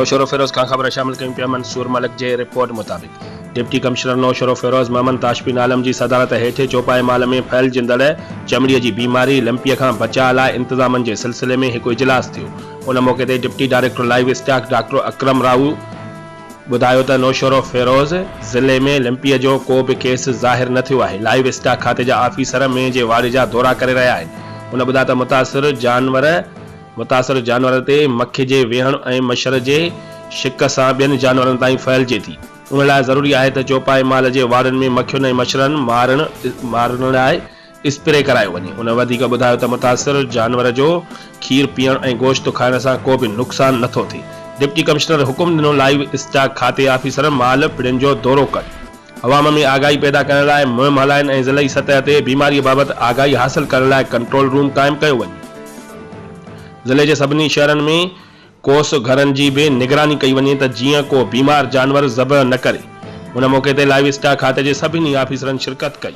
नौशरो फिरोज खां ख़बर शामिल कयूं पिया। मंसूर मलिक जे रिपोर्ट मुताबिक़ डिप्टी कमिश्नर नौशरो फिरोज मोहम्मद ताशफीन आलम जी सदारत हेठि चौपाई माल में फैलजंदड़ चमड़ीअ जी बीमारी लंपीअ खां बचाव लाइ इंतज़ामनि जे सिलसिले में हिकु इजलास थियो। उन मौक़े ते deputy director livestock doctor Akram Rao ॿुधायो त नौशरो फिरोज ज़िले में लंपीअ जो को बि केस ज़ाहिर न थियो आहे। लाइव स्टॉक खाते जा ऑफिसर में जे वाड़े जा दौरा करे रहिया आहिनि। उन ॿुधायो त मुतासिर जानवर ते मक्खी जे वेहण ऐं मच्छर जे शिक सां ॿियनि जानवरनि ताईं फैलिजे थी। उन लाइ ज़रूरी आहे त चौपाई माल जे वाड़नि में मक्खियुनि ऐं मच्छरनि मारण लाइ स्प्रे करायो वञे। उन वधीक ॿुधायो त मुतासिर जानवर जो खीर पीअण ऐं गोश्त खाइण सां को बि नुक़सान नथो थिए। डिप्टी कमिश्नर हुकुम ॾिनो लाइव स्टॉक खाते ऑफिसर माल पिड़ियुनि जो दौरो कनि, अवाम में आगाही पैदा करण लाइ मुहिम हलाइनि ऐं ज़िलई सतह ते बीमारीअ बाबति आगाही हासिल करण लाइ कंट्रोल रूम क़ाइमु कयो वञे। ज़िले जे सभिनी शहरनि में कोस घरनि जी बि निगरानी कई वञे त जीअं को बीमार जानवर ज़बह न करे। उन मौक़े ते लाइव स्टॉक खाते जे सभिनी ऑफिसरनि शिरकत कई।